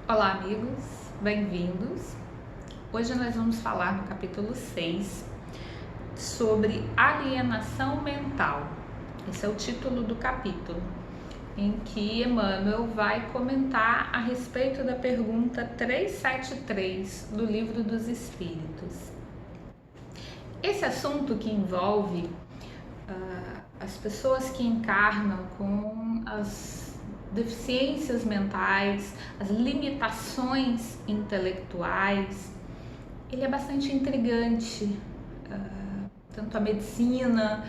Olá, amigos, bem-vindos. Hoje nós vamos falar no capítulo 6 sobre alienação mental. Esse é o título do capítulo, em que Emmanuel vai comentar a respeito da pergunta 373 do Livro dos Espíritos. Esse assunto que envolve as pessoas que encarnam com as deficiências mentais, as limitações intelectuais, ele é bastante intrigante, tanto a medicina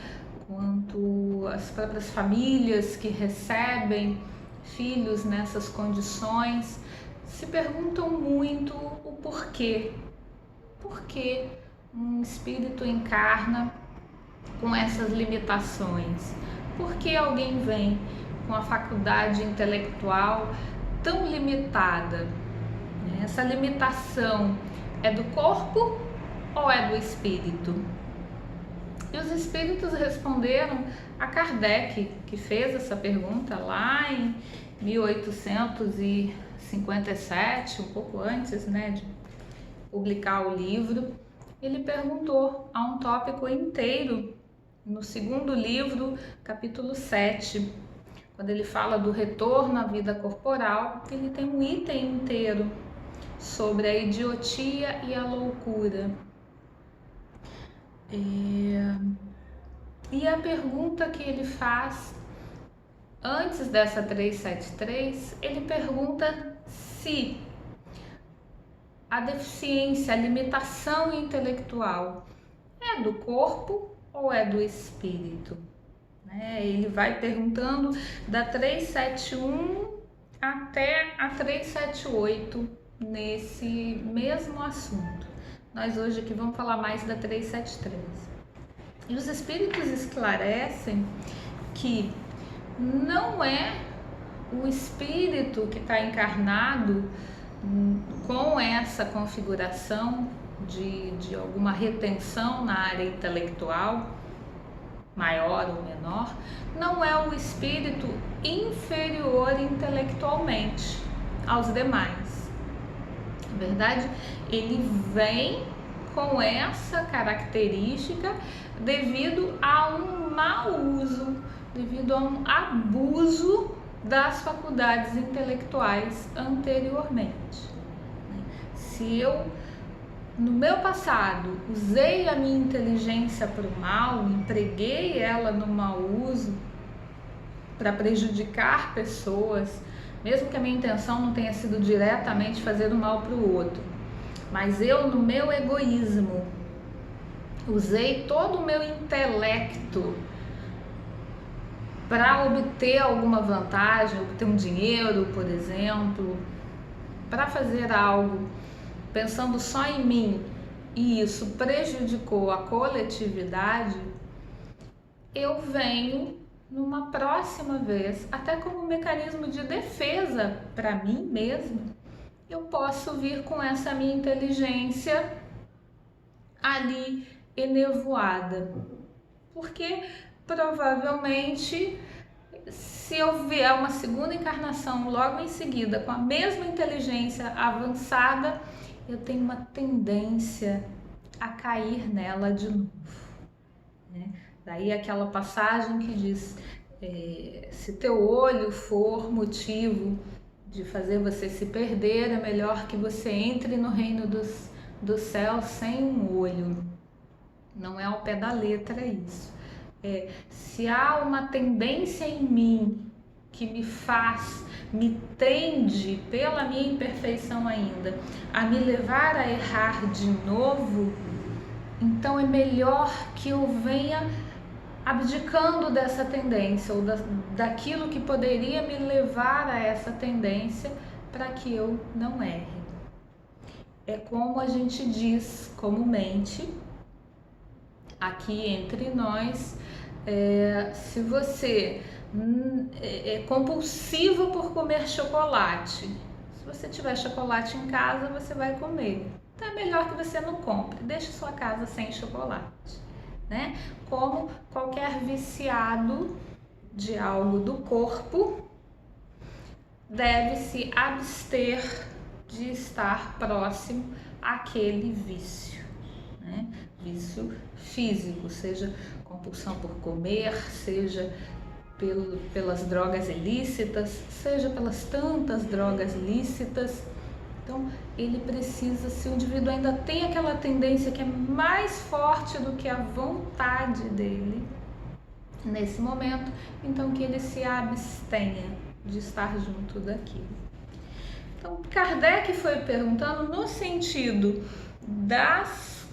quanto as próprias famílias que recebem filhos nessas condições se perguntam muito o porquê. Por que um espírito encarna com essas limitações? Por que alguém vem com a faculdade intelectual tão limitada? Essa limitação é do corpo ou é do espírito? E os espíritos responderam a Kardec, que fez essa pergunta lá em 1857, um pouco antes, de publicar o livro. Ele perguntou a um tópico inteiro no segundo livro, capítulo 7, quando ele fala do retorno à vida corporal. Ele tem um item inteiro sobre a idiotia e a loucura. E a pergunta que ele faz antes dessa 373, ele pergunta se a deficiência, a limitação intelectual é do corpo ou é do espírito? Ele vai perguntando da 371 até a 378 nesse mesmo assunto. Nós hoje aqui vamos falar mais da 373. E os espíritos esclarecem que não é o espírito que está encarnado com essa configuração de alguma retenção na área intelectual, maior ou menor, não é o espírito inferior intelectualmente aos demais. Na verdade, ele vem com essa característica devido a um mau uso, devido a um abuso das faculdades intelectuais anteriormente. Se eu, no meu passado, usei a minha inteligência para o mal, empreguei ela no mau uso para prejudicar pessoas, mesmo que a minha intenção não tenha sido diretamente fazer o mal para o outro, mas eu, no meu egoísmo, usei todo o meu intelecto para obter alguma vantagem, obter um dinheiro, por exemplo, para fazer algo pensando só em mim, e isso prejudicou a coletividade, eu venho numa próxima vez, até como um mecanismo de defesa para mim mesmo, eu posso vir com essa minha inteligência ali enevoada, porque provavelmente, se eu vier uma segunda encarnação logo em seguida com a mesma inteligência avançada, eu tenho uma tendência a cair nela de novo. Daí aquela passagem que diz, se teu olho for motivo de fazer você se perder, é melhor que você entre no reino dos céus sem um olho. Não é ao pé da letra isso. Se há uma tendência em mim que me tende, pela minha imperfeição ainda, a me levar a errar de novo, então é melhor que eu venha abdicando dessa tendência ou daquilo que poderia me levar a essa tendência, para que eu não erre. É como a gente diz comumente aqui entre nós, se você é compulsivo por comer chocolate, se você tiver chocolate em casa, você vai comer. Então é melhor que você não compre, deixe sua casa sem chocolate, Como qualquer viciado de algo do corpo deve se abster de estar próximo àquele vício, né? Vício físico, seja compulsão por comer, seja pelas drogas ilícitas, seja pelas tantas drogas lícitas. Então, ele precisa, se o indivíduo ainda tem aquela tendência que é mais forte do que a vontade dele, nesse momento, então que ele se abstenha de estar junto daquilo. Então, Kardec foi perguntando no sentido das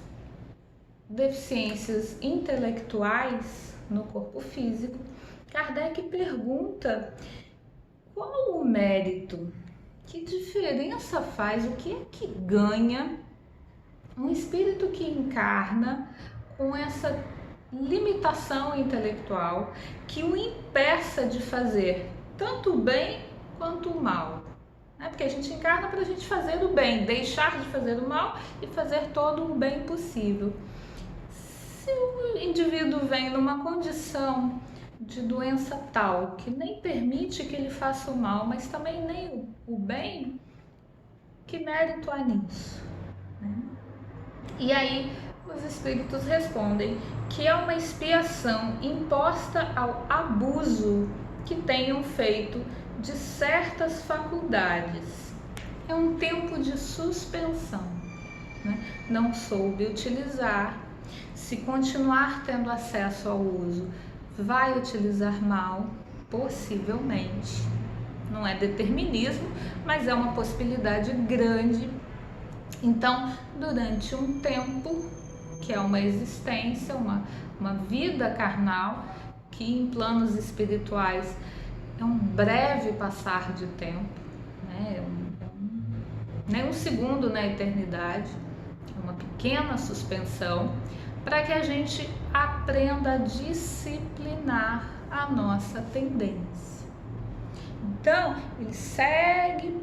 deficiências intelectuais no corpo físico. Kardec pergunta qual o mérito, que diferença faz, o que é que ganha um espírito que encarna com essa limitação intelectual que o impeça de fazer tanto o bem quanto o mal. Porque a gente encarna para a gente fazer o bem, deixar de fazer o mal e fazer todo o bem possível. Se o indivíduo vem numa condição de doença tal que nem permite que ele faça o mal, mas também nem o bem, que mérito há nisso? E aí os espíritos respondem que é uma expiação imposta ao abuso que tenham feito de certas faculdades. É um tempo de suspensão, né? Não soube utilizar. Se continuar tendo acesso ao uso, vai utilizar mal, possivelmente. Não é determinismo, mas é uma possibilidade grande. Então, durante um tempo, que é uma existência, uma vida carnal, que em planos espirituais é um breve passar de tempo, né? Nem um segundo na eternidade, uma pequena suspensão, para que a gente aprenda a disciplinar a nossa tendência. Então, ele segue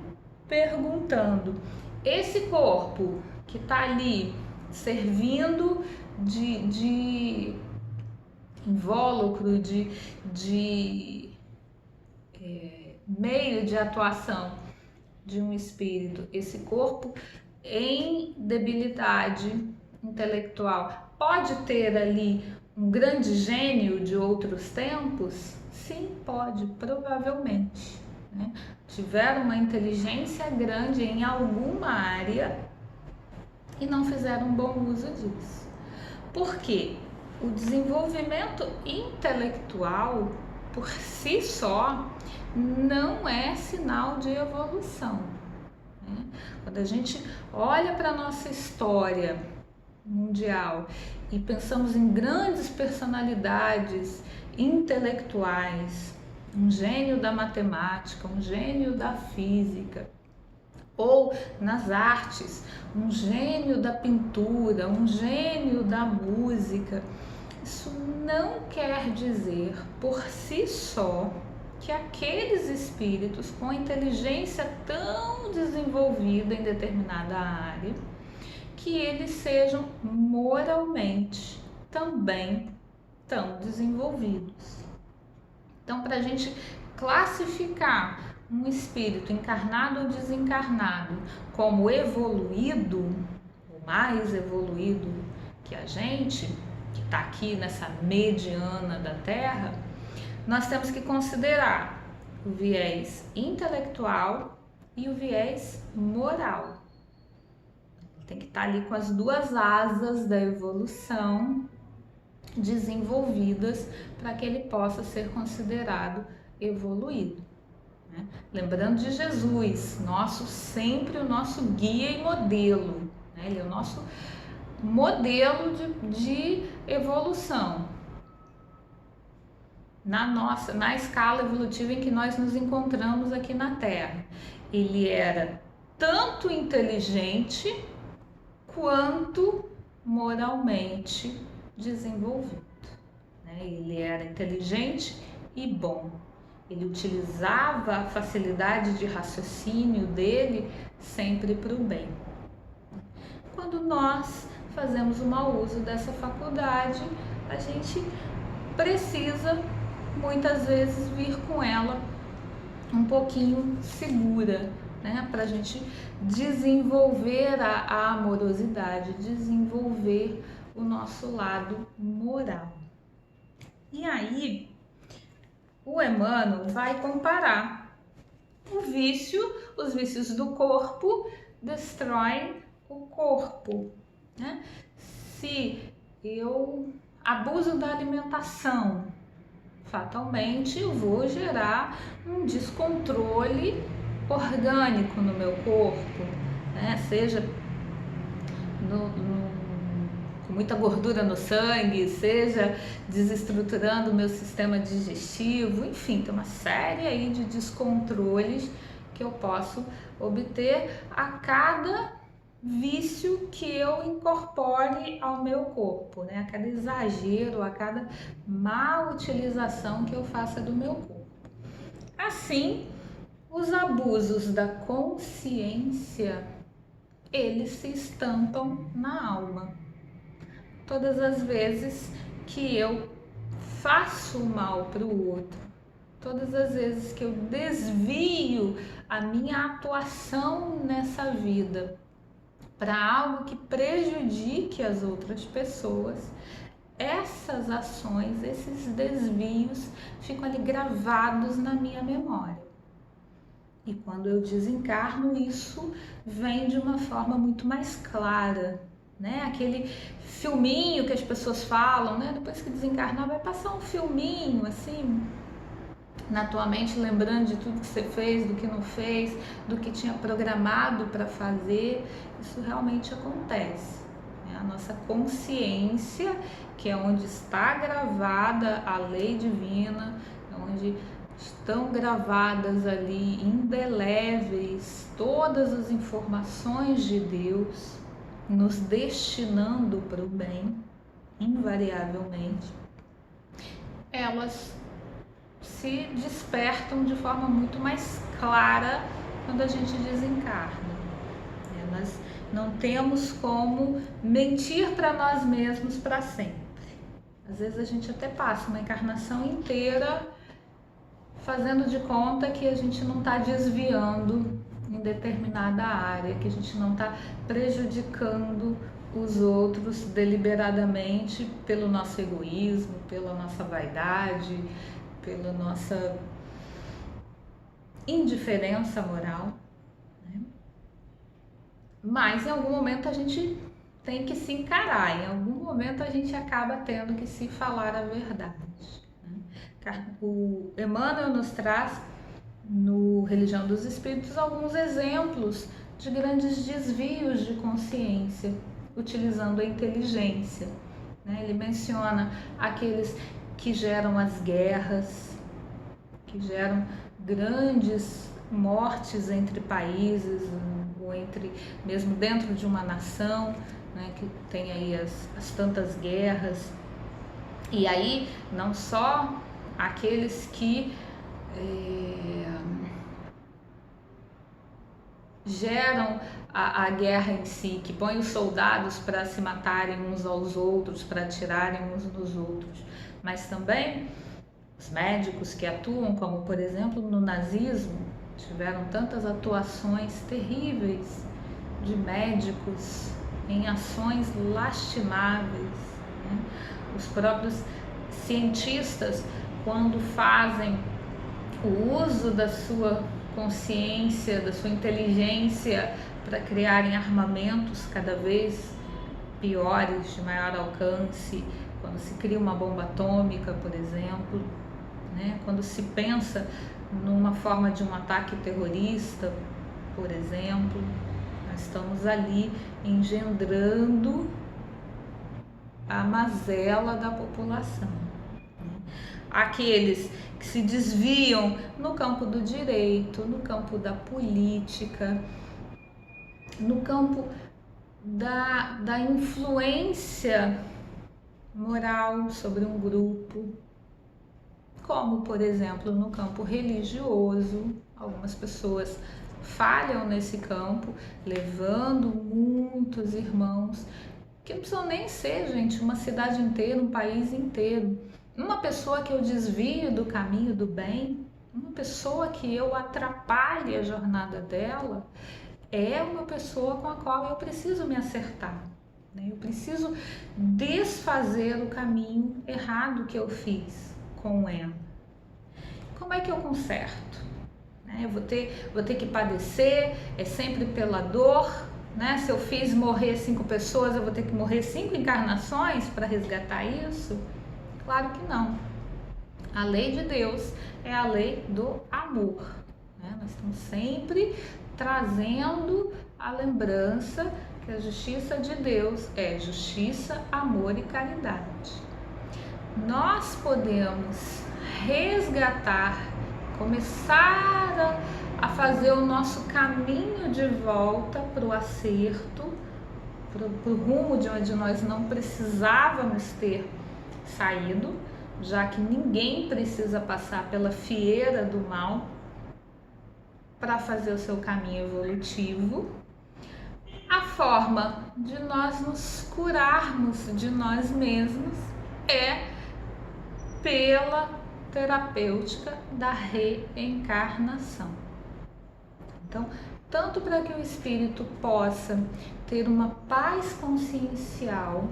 perguntando: esse corpo que está ali servindo de invólucro, de meio de atuação de um espírito, esse corpo em debilidade intelectual, pode ter ali um grande gênio de outros tempos? Sim, pode, provavelmente, né? Tiveram uma inteligência grande em alguma área e não fizeram um bom uso disso. Por quê? O desenvolvimento intelectual por si só não é sinal de evolução, né? Quando a gente olha para a nossa história mundial e pensamos em grandes personalidades intelectuais, um gênio da matemática, um gênio da física, ou nas artes, um gênio da pintura, um gênio da música, isso não quer dizer por si só que aqueles espíritos com inteligência tão desenvolvida em determinada área, que eles sejam moralmente também tão desenvolvidos. Então, para a gente classificar um espírito encarnado ou desencarnado como evoluído, ou mais evoluído que a gente, que está aqui nessa mediana da Terra, nós temos que considerar o viés intelectual e o viés moral. Tem que estar ali com as duas asas da evolução desenvolvidas para que ele possa ser considerado evoluído, né? Lembrando de Jesus, sempre o nosso guia e modelo, né? Ele é o nosso modelo de evolução na escala evolutiva em que nós nos encontramos aqui na Terra. Ele era tanto inteligente quanto moralmente desenvolvido, né? Ele era inteligente e bom. Ele utilizava a facilidade de raciocínio dele sempre para o bem. Quando nós fazemos o mau uso dessa faculdade, a gente precisa muitas vezes vir com ela um pouquinho segura, né? Para a gente desenvolver a amorosidade, desenvolver o nosso lado moral. E aí, o Emmanuel vai comparar os vícios do corpo destroem o corpo, né? Se eu abuso da alimentação, fatalmente eu vou gerar um descontrole orgânico no meu corpo, né? Seja com muita gordura no sangue, seja desestruturando o meu sistema digestivo, enfim, tem uma série aí de descontroles que eu posso obter a cada vício que eu incorpore ao meu corpo, né? A cada exagero, a cada má utilização que eu faça do meu corpo. Assim, os abusos da consciência, eles se estampam na alma. Todas as vezes que eu faço mal para o outro, todas as vezes que eu desvio a minha atuação nessa vida para algo que prejudique as outras pessoas, essas ações, esses desvios ficam ali gravados na minha memória. E quando eu desencarno, isso vem de uma forma muito mais clara, né? Aquele filminho que as pessoas falam, né? Depois que desencarnar, vai passar um filminho assim na tua mente, lembrando de tudo que você fez, do que não fez, do que tinha programado para fazer. Isso realmente acontece, né? A nossa consciência, que é onde está gravada a lei divina, onde estão gravadas ali, indeléveis, todas as informações de Deus, nos destinando para o bem, invariavelmente, elas se despertam de forma muito mais clara quando a gente desencarna. Nós não temos como mentir para nós mesmos para sempre. Às vezes a gente até passa uma encarnação inteira fazendo de conta que a gente não está desviando em determinada área, que a gente não está prejudicando os outros deliberadamente pelo nosso egoísmo, pela nossa vaidade, pela nossa indiferença moral, né? Mas em algum momento a gente tem que se encarar, em algum momento a gente acaba tendo que se falar a verdade, né? O Emmanuel nos traz no Religião dos Espíritos alguns exemplos de grandes desvios de consciência utilizando a inteligência, né? Ele menciona aqueles que geram as guerras, que geram grandes mortes entre países, ou entre mesmo dentro de uma nação, né, que tem aí as tantas guerras. E aí não só aqueles que geram a guerra em si, que põem os soldados para se matarem uns aos outros, para atirarem uns nos outros, mas também os médicos que atuam, como por exemplo no nazismo, tiveram tantas atuações terríveis de médicos em ações lastimáveis, né? Os próprios cientistas, quando fazem o uso da sua consciência, da sua inteligência para criarem armamentos cada vez piores, de maior alcance, quando se cria uma bomba atômica, por exemplo, né? Quando se pensa numa forma de um ataque terrorista, por exemplo, nós estamos ali engendrando a mazela da população. Aqueles que se desviam no campo do direito, no campo da política, no campo da influência moral sobre um grupo, como por exemplo no campo religioso. Algumas pessoas falham nesse campo, levando muitos irmãos, que não precisam nem ser, gente, uma cidade inteira, um país inteiro. Uma pessoa que eu desvio do caminho do bem, Uma pessoa que eu atrapalhe a jornada dela é uma pessoa com a qual eu preciso me acertar, né? Eu preciso desfazer o caminho errado que eu fiz com ela. Como é que eu conserto? Eu vou ter que padecer, é sempre pela dor, né? Se eu fiz morrer 5 pessoas, eu vou ter que morrer 5 encarnações para resgatar isso? Claro que não. A lei de Deus é a lei do amor, né? Nós estamos sempre trazendo a lembrança que a justiça de Deus é justiça, amor e caridade. Nós podemos resgatar, começar a fazer o nosso caminho de volta para o acerto, para o rumo de onde nós não precisávamos ter saído, já que ninguém precisa passar pela fieira do mal para fazer o seu caminho evolutivo. A forma de nós nos curarmos de nós mesmos é pela terapêutica da reencarnação. Então, tanto para que o espírito possa ter uma paz consciencial,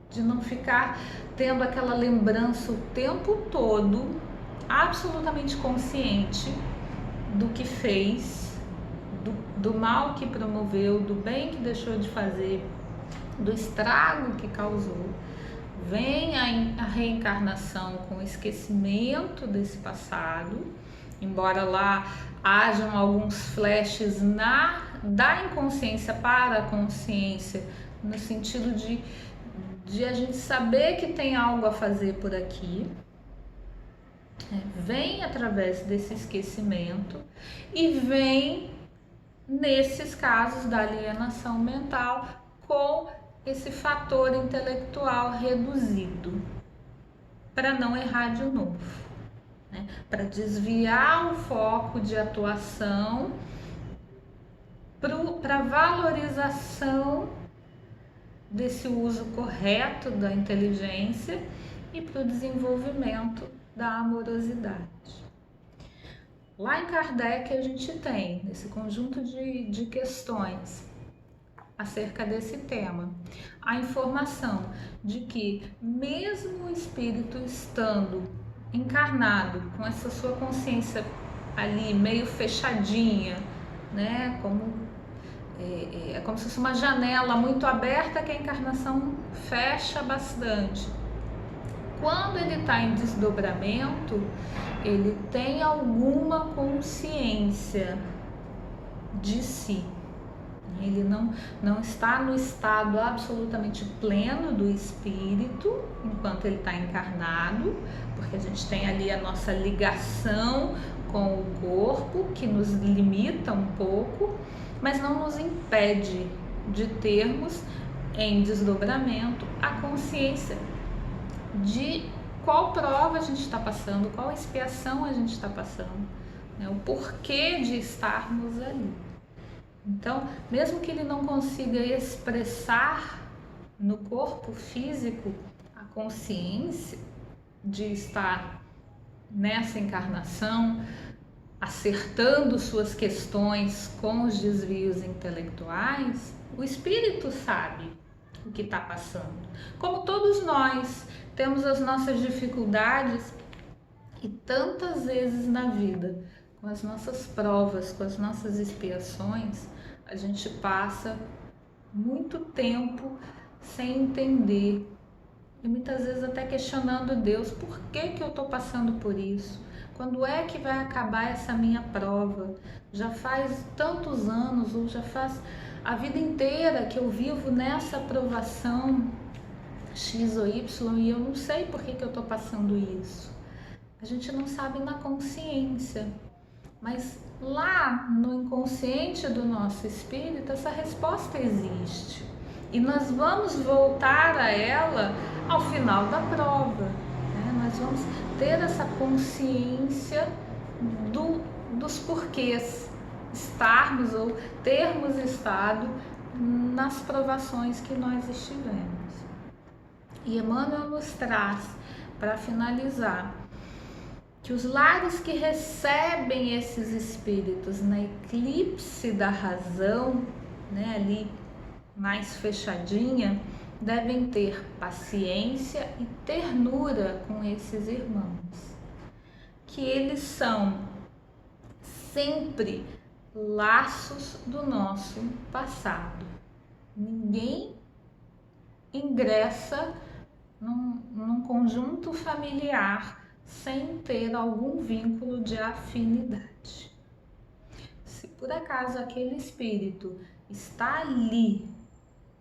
de não ficar tendo aquela lembrança o tempo todo, absolutamente consciente do que fez, do mal que promoveu, do bem que deixou de fazer, do estrago que causou. Vem a reencarnação com o esquecimento desse passado, embora lá hajam alguns flashes da inconsciência para a consciência, no sentido de a gente saber que tem algo a fazer por aqui. Vem através desse esquecimento e vem nesses casos da alienação mental com esse fator intelectual reduzido, para não errar de novo, né? Para desviar o foco de atuação para a valorização desse uso correto da inteligência e para o desenvolvimento da amorosidade. Lá em Kardec a gente tem esse conjunto de questões acerca desse tema, a informação de que mesmo o espírito estando encarnado com essa sua consciência ali meio fechadinha, né, é como se fosse uma janela muito aberta que a encarnação fecha bastante. Quando ele está em desdobramento, ele tem alguma consciência de si. Ele não está no estado absolutamente pleno do espírito enquanto ele está encarnado, porque a gente tem ali a nossa ligação com o corpo que nos limita um pouco, mas não nos impede de termos em desdobramento a consciência de qual prova a gente está passando, qual expiação a gente está passando, né? O porquê de estarmos ali. Então, mesmo que ele não consiga expressar no corpo físico a consciência de estar nessa encarnação, acertando suas questões com os desvios intelectuais, o espírito sabe o que está passando. Como todos nós temos as nossas dificuldades e tantas vezes na vida, com as nossas provas, com as nossas expiações, a gente passa muito tempo sem entender e muitas vezes até questionando Deus, por que eu estou passando por isso? Quando é que vai acabar essa minha prova? Já faz tantos anos, ou já faz a vida inteira que eu vivo nessa provação X ou Y e eu não sei por que eu estou passando isso. A gente não sabe na consciência, mas lá no inconsciente do nosso espírito essa resposta existe e nós vamos voltar a ela ao final da prova, né? Nós vamos ter essa consciência dos porquês estarmos ou termos estado nas provações que nós estivemos. E Emmanuel nos traz, para finalizar, que os lares que recebem esses espíritos na eclipse da razão, né, ali mais fechadinha, devem ter paciência e ternura com esses irmãos, que eles são sempre laços do nosso passado. Ninguém ingressa num conjunto familiar sem ter algum vínculo de afinidade. Se por acaso aquele espírito está ali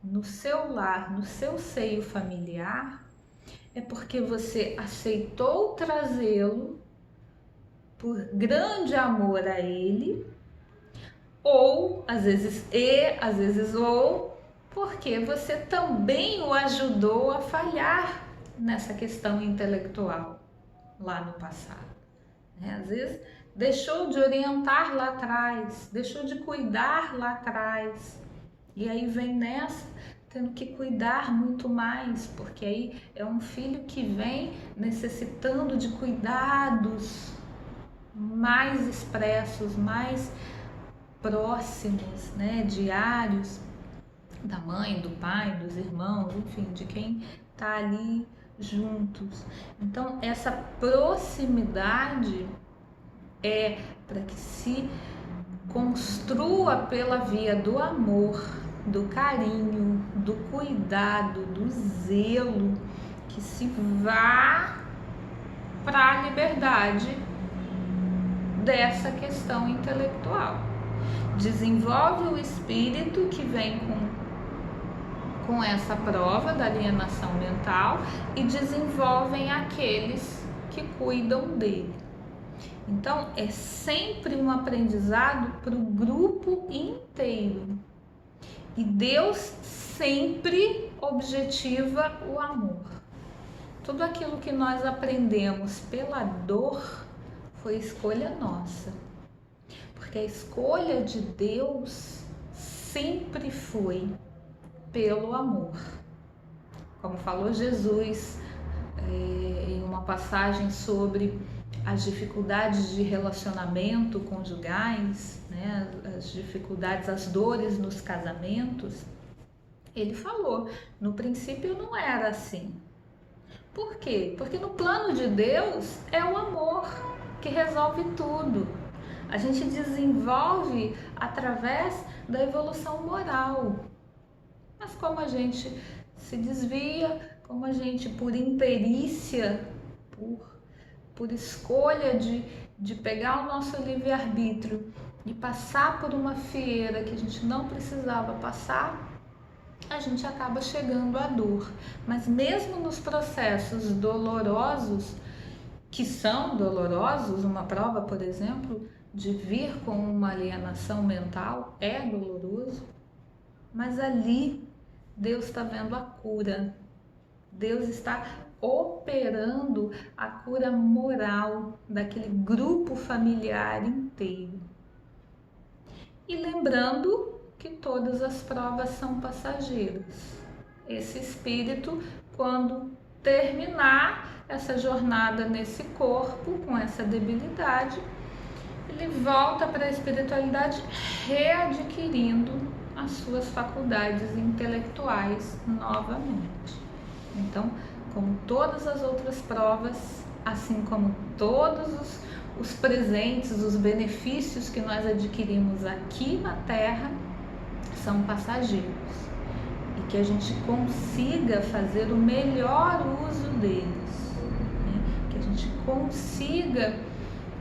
no seu lar, no seu seio familiar, é porque você aceitou trazê-lo por grande amor a ele, ou às vezes porque você também o ajudou a falhar nessa questão intelectual lá no passado, né? Às vezes deixou de orientar lá atrás, deixou de cuidar lá atrás, e aí vem nessa tendo que cuidar muito mais, porque aí é um filho que vem necessitando de cuidados mais expressos, mais próximos, né, diários, da mãe, do pai, dos irmãos, enfim, de quem está ali juntos. Então, essa proximidade é para que se construa pela via do amor, do carinho, do cuidado, do zelo, que se vá para a liberdade dessa questão intelectual. Desenvolve o espírito que vem com essa prova da alienação mental e desenvolvem aqueles que cuidam dele. Então, é sempre um aprendizado para o grupo inteiro. E Deus sempre objetiva o amor. Tudo aquilo que nós aprendemos pela dor foi escolha nossa. Porque a escolha de Deus sempre foi pelo amor. Como falou Jesus em uma passagem sobre as dificuldades de relacionamento conjugais, né, as dificuldades, as dores nos casamentos, ele falou, no princípio não era assim. Por quê? Porque no plano de Deus é o amor que resolve tudo. A gente desenvolve através da evolução moral. Mas como a gente se desvia, como a gente por imperícia, por escolha de pegar o nosso livre-arbítrio e passar por uma fieira que a gente não precisava passar, a gente acaba chegando à dor. Mas mesmo nos processos dolorosos, que são dolorosos, uma prova, por exemplo, de vir com uma alienação mental é doloroso, mas ali Deus está vendo a cura. Deus está operando a cura moral daquele grupo familiar inteiro. E lembrando que todas as provas são passageiras. Esse espírito, quando terminar essa jornada nesse corpo, com essa debilidade, ele volta para a espiritualidade readquirindo as suas faculdades intelectuais novamente. Então, como todas as outras provas, assim como todos os presentes, os benefícios que nós adquirimos aqui na Terra, são passageiros. E que a gente consiga fazer o melhor uso deles, né? Que a gente consiga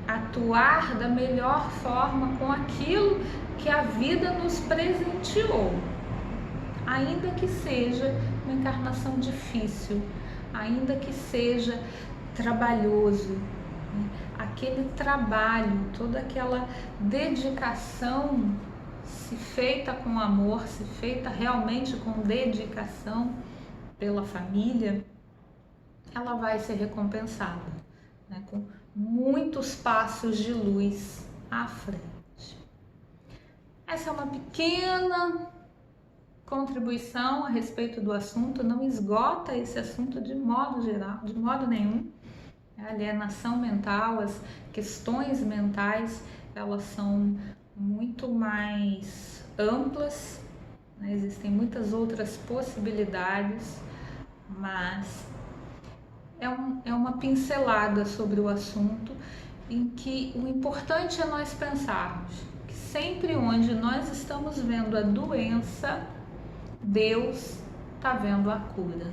atuar da melhor forma com aquilo que a vida nos presenteou, ainda que seja uma encarnação difícil, ainda que seja trabalhoso, né? Aquele trabalho, toda aquela dedicação, se feita com amor, se feita realmente com dedicação pela família, ela vai ser recompensada, né? Com muitos passos de luz à frente. Essa é uma pequena contribuição a respeito do assunto, não esgota esse assunto de modo geral, de modo nenhum, A alienação mental, as questões mentais, elas são muito mais amplas, né? Existem muitas outras possibilidades, mas é uma pincelada sobre o assunto, em que o importante é nós pensarmos que sempre onde nós estamos vendo a doença, Deus está vendo a cura,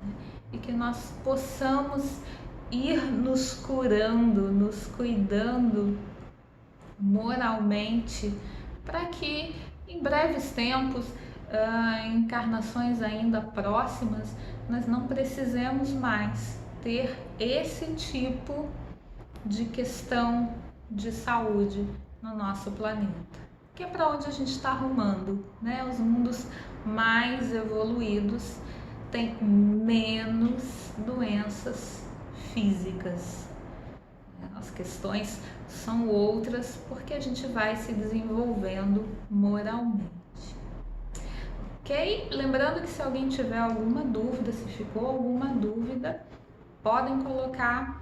né? E que nós possamos ir nos curando, nos cuidando moralmente, para que em breves tempos, em encarnações ainda próximas, nós não precisemos mais ter esse tipo de questão de saúde no nosso planeta, que é para onde a gente está arrumando, né? Os mundos mais evoluídos têm menos doenças físicas. As questões são outras porque a gente vai se desenvolvendo moralmente. Ok? Lembrando que se alguém tiver alguma dúvida, se ficou alguma dúvida, podem colocar,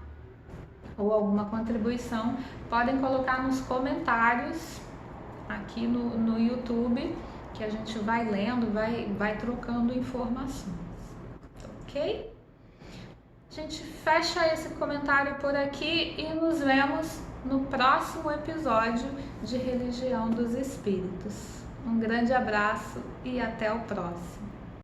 ou alguma contribuição, podem colocar nos comentários aqui no YouTube, que a gente vai lendo, vai trocando informações. Ok? A gente fecha esse comentário por aqui e nos vemos no próximo episódio de Religião dos Espíritos. Um grande abraço e até o próximo.